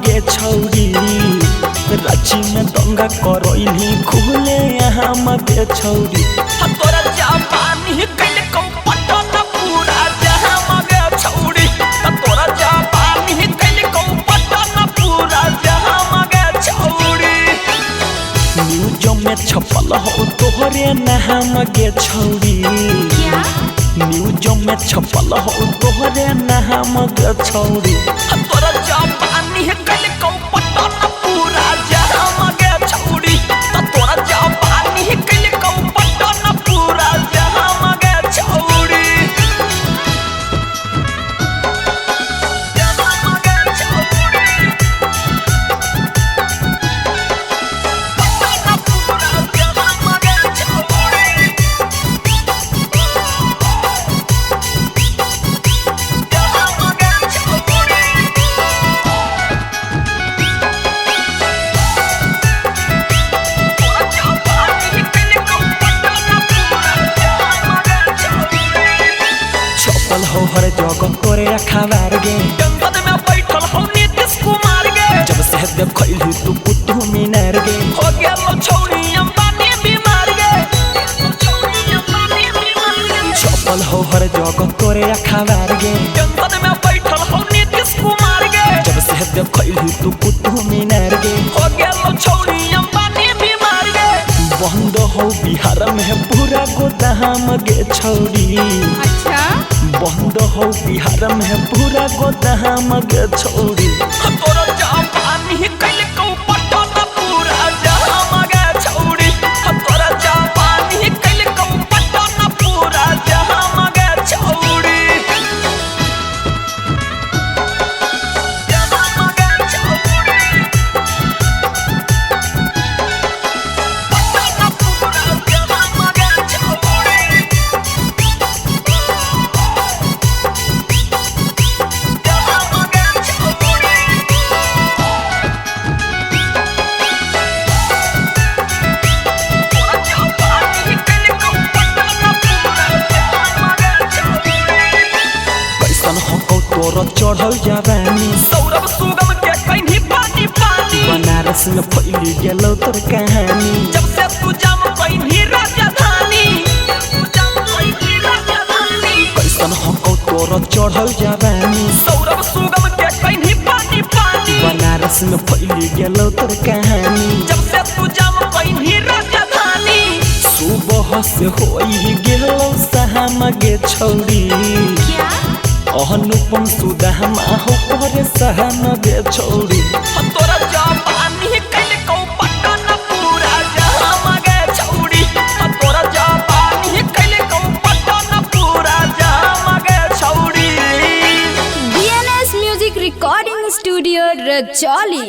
गे छौरी रांची में दंगा करैली खुले यहाँ गे छौरी तोरा जापानी कइल कौ पटन पूरा जहां गे छौरी तोरा जापानी कइल कौ पटन पूरा जहां गे छौरी न्यूज में छपल हो तोहरे नाम गे छौरी न्यूज में छपल हो तोहरे नाम गे छौरी तोरा जापानी कइल कौ पटन पूरा जहां गे छौरी तोरा जापानी कइल कौ पटन पूरा जहां गे छौरी जहां गे छौरी पटन पूरा जहां गे छौरी हो हर जगह तोरे खबर गे जंगल में बैठल हो नीतीश कुमार गे जब से देखैली तू कुतु मीनार गे हो गेल छौरी अंबानी बीमार गे छपल हो हर जगह तोरे खबर गे जंगल में बैठल हो नीतीश कुमार गे जब से देखैली तू कुतु मीनार गे हो गेल छौरी अंबानी बीमार गे बंद हो बिहार में पूरा गोदाम गे छौरी अच्छा बंद हो बिहार में पूरा गोदाम गे छौरी तोरा जापानी कइल कौ पटन पूरा जहां गे छौरी तोरा जापानी कइल कौ पटन पूरा जहां गे छौरी जहां गे छौरी पटन पूरा जहां गे छौरी तोरा चढ़ल जवानी सौरभ सुगम के कहीं पानी पानी बनारस में फैली गेलो तोर कहानी जब से तू जाम कहीं राजधानी कैसन हो तोरा चढ़ल जवानी सौरभ सुगम के कहीं पानी पानी बनारस में फैली गेलो तोर कहानी जब से तू जाम कहीं राजधानी सुबह से होई गेलो सहाम गे छौरी क्या अनुपम सुदाम हो करे सहन गे छौरी तोरा जापानी कइल कौ पटन पूरा जहां गे छौरी तोरा जापानी कइल कौ पटन पूरा जहां गे छौरी DNS music recording studio Rajauli.